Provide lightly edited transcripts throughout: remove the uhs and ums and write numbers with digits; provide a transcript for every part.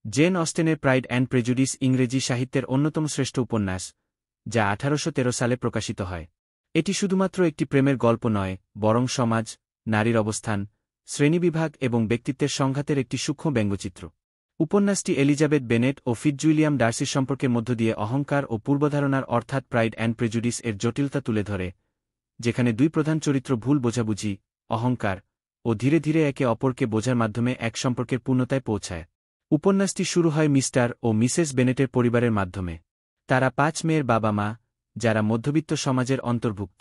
Gen অস্টেনের pride and prejudice ইংরেজি সাহিত্যের অন্যতম শ্রেষ্ঠ উপন্যাস, যা 1813 সালে প্রকাশিত হয়। এটি শুধুমাত্র একটি প্রেমের গল্প নয়, বরং সমাজ, নারীর অবস্থান, শ্রেণীবিভাগ এবং ব্যক্তিত্বের সংঘাতের একটি সূক্ষ্ম ব্যঙ্গচিত্র। উপন্যাসটি এলিজাবেথ বেনেট ও ফিটজুইলিয়াম ডার্সির সম্পর্কের মধ্য দিয়ে অহংকার ও পূর্বধারণার অর্থাৎ প্রাইড অ্যান্ড প্রেজুডিস এর জটিলতা তুলে ধরে, যেখানে দুই প্রধান চরিত্র ভুল বোঝাবুঝি, অহংকার ও ধীরে ধীরে একে অপরকে বোঝার মাধ্যমে এক সম্পর্কের পূর্ণতায় পৌঁছায়। উপন্যাসটি শুরু হয় মিস্টার ও মিসেস বেনেটের পরিবারের মাধ্যমে। তারা 5 মেয়ের বাবা-মা, যারা মধ্যবিত্ত সমাজের অন্তর্ভুক্ত।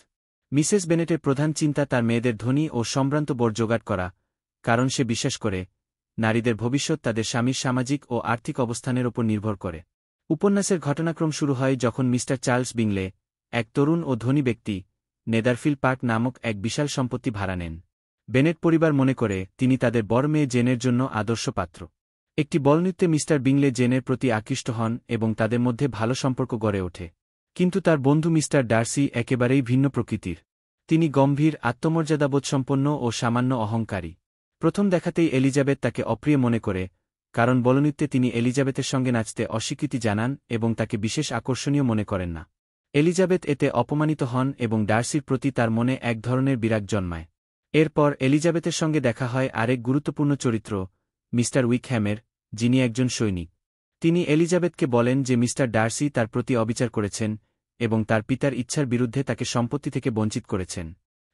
মিসেস বেনেটের প্রধান চিন্তা তার মেয়েদের ধনী ও সম্ভ্রান্ত বর জোগাড় করা, কারণ সে বিশ্বাস করে, নারীদের ভবিষ্যৎ তাদের স্বামীর সামাজিক ও আর্থিক অবস্থানের ওপর নির্ভর করে। উপন্যাসের ঘটনাক্রম শুরু হয় যখন মিস্টার চার্লস বিংলে, এক তরুণ ও ধনী ব্যক্তি, নেদারফিল পার্ক নামক এক বিশাল সম্পত্তি ভাড়া নেন। বেনেট পরিবার মনে করে তিনি তাদের বড় মেয়ে জেনের জন্য আদর্শ পাত্র। একটি বলনৃত্যে মিস্টার বিংলে জেনের প্রতি আকৃষ্ট হন এবং তাদের মধ্যে ভালো সম্পর্ক গড়ে ওঠে। কিন্তু তার বন্ধু মিস্টার ডার্সি একেবারেই ভিন্ন প্রকৃতির। তিনি গম্ভীর, আত্মমর্যাদাবোধসম্পন্ন ও সামান্য অহংকারী। প্রথম দেখাতেই এলিজাবেথ তাকে অপ্রিয় মনে করে, কারণ বলনৃত্যে তিনি এলিজাবেথের সঙ্গে নাচতে অস্বীকৃতি জানান এবং তাকে বিশেষ আকর্ষণীয় মনে করেন না। এলিজাবেথ এতে অপমানিত হন এবং ডার্সির প্রতি তার মনে এক ধরনের বিরাগ জন্মায়। এরপর এলিজাবেথের সঙ্গে দেখা হয় আরেক গুরুত্বপূর্ণ চরিত্র, মিস্টার উইকহ্যামের, যিনি একজন সৈনিক। তিনি এলিজাবেথকে বলেন যে মিস্টার ডার্সি তার প্রতি অবিচার করেছেন এবং তার পিতার ইচ্ছার বিরুদ্ধে তাকে সম্পত্তি থেকে বঞ্চিত করেছেন।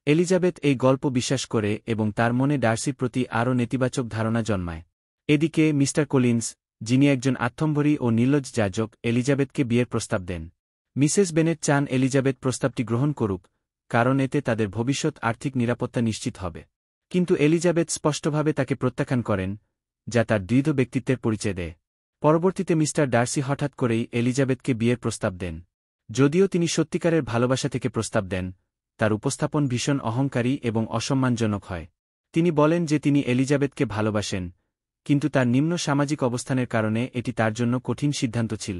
এলিজাবেথ এই গল্প বিশ্বাস করে এবং তার মনে ডার্সির প্রতি আরও নেতিবাচক ধারণা জন্মায়। এদিকে মিস্টার কলিন্স, যিনি একজন আত্মম্ভরী ও নির্লজ্জ যাজক, এলিজাবেথকে বিয়ের প্রস্তাব দেন। মিসেস বেনেট চান এলিজাবেথ প্রস্তাবটি গ্রহণ করুক, কারণ এতে তাদের ভবিষ্যৎ আর্থিক নিরাপত্তা নিশ্চিত হবে। কিন্তু এলিজাবেথ স্পষ্টভাবে তাকে প্রত্যাখ্যান করেন, যা তার দৃঢ় ব্যক্তিত্বের পরিচয় দেয়। পরবর্তীতে মিস্টার ডার্সি হঠাৎ করেই এলিজাবেথকে বিয়ের প্রস্তাব দেন। যদিও তিনি সত্যিকারের ভালোবাসা থেকে প্রস্তাব দেন, তার উপস্থাপন ভীষণ অহংকারী এবং অসম্মানজনক হয়। তিনি বলেন যে তিনি এলিজাবেথকে ভালোবাসেন, কিন্তু তার নিম্ন সামাজিক অবস্থানের কারণে এটি তার জন্য কঠিন সিদ্ধান্ত ছিল।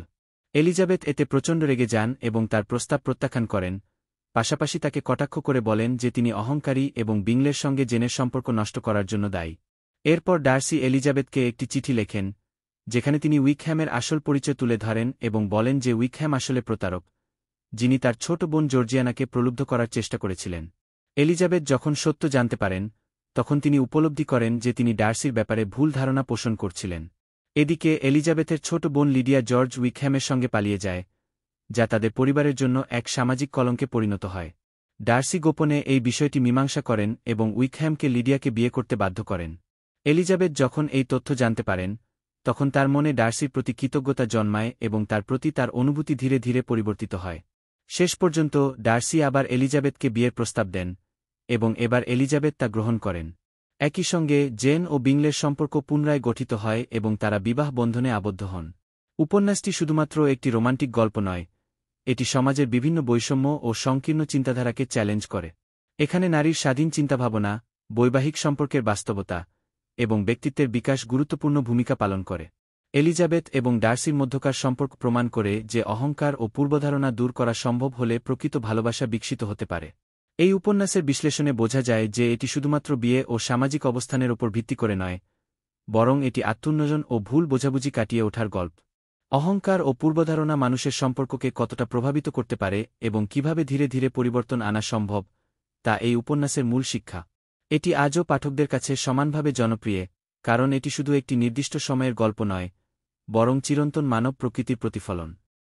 এলিজাবেথ এতে প্রচণ্ড রেগে যান এবং তার প্রস্তাব প্রত্যাখ্যান করেন, পাশাপাশি তাকে কটাক্ষ করে বলেন যে তিনি অহংকারী এবং বিংলের সঙ্গে জেনের সম্পর্ক নষ্ট করার জন্য দায়ী। এরপর ডার্সি এলিজাবেথকে একটি চিঠি লেখেন, যেখানে তিনি উইকহ্যামের আসল পরিচয় তুলে ধরেন এবং বলেন যে উইকহ্যাম আসলে প্রতারক, যিনি তার ছোট বোন জর্জিয়ানাকে প্রলুব্ধ করার চেষ্টা করেছিলেন। এলিজাবেথ যখন সত্য জানতে পারেন, তখন তিনি উপলব্ধি করেন যে তিনি ডার্সির ব্যাপারে ভুল ধারণা পোষণ করছিলেন। এদিকে এলিজাবেথের ছোট বোন লিডিয়া জর্জ উইকহ্যামের সঙ্গে পালিয়ে যায়, যা তাদের পরিবারের জন্য এক সামাজিক কলঙ্কে পরিণত হয়। ডার্সি গোপনে এই বিষয়টি মীমাংসা করেন এবং উইকহ্যামকে লিডিয়াকে বিয়ে করতে বাধ্য করেন। এলিজাবেথ যখন এই তথ্য জানতে পারেন, তখন তার মনে ডার্সির প্রতি কৃতজ্ঞতা জন্মায় এবং তার প্রতি তার অনুভূতি ধীরে ধীরে পরিবর্তিত হয়। শেষ পর্যন্ত ডার্সি আবার এলিজাবেথকে বিয়ের প্রস্তাব দেন এবং এবার এলিজাবেথ তা গ্রহণ করেন। একই সঙ্গে জেন ও বিংলের সম্পর্ক পুনরায় গঠিত হয় এবং তারা বিবাহ বন্ধনে আবদ্ধ হন। উপন্যাসটি শুধুমাত্র একটি রোমান্টিক গল্প নয়, এটি সমাজের বিভিন্ন বৈষম্য ও সংকীর্ণ চিন্তাধারাকে চ্যালেঞ্জ করে। এখানে নারীর স্বাধীন চিন্তাভাবনা, বৈবাহিক সম্পর্কের বাস্তবতা এবং ব্যক্তিত্বের বিকাশ গুরুত্বপূর্ণ ভূমিকা পালন করে। এলিজাবেথ এবং ডার্সির মধ্যকার সম্পর্ক প্রমাণ করে যে অহংকার ও পূর্বধারণা দূর করা সম্ভব হলে প্রকৃত ভালোবাসা বিকশিত হতে পারে। এই উপন্যাসের বিশ্লেষণে বোঝা যায় যে এটি শুধুমাত্র বিয়ে ও সামাজিক অবস্থানের ওপর ভিত্তি করে নয়, বরং এটি আত্মোন্নয়ন ও ভুল বোঝাবুঝি কাটিয়ে ওঠার গল্প। অহংকার ও পূর্বধারণা মানুষের সম্পর্ককে কতটা প্রভাবিত করতে পারে এবং কিভাবে ধীরে ধীরে পরিবর্তন আনা সম্ভব, তা এই উপন্যাসের মূল শিক্ষা। এটি আজও পাঠকদের কাছে সমানভাবে জনপ্রিয়, কারণ এটি শুধু একটি নির্দিষ্ট সময়ের গল্প নয়, বরং চিরন্তন মানব প্রকৃতির প্রতিফলন।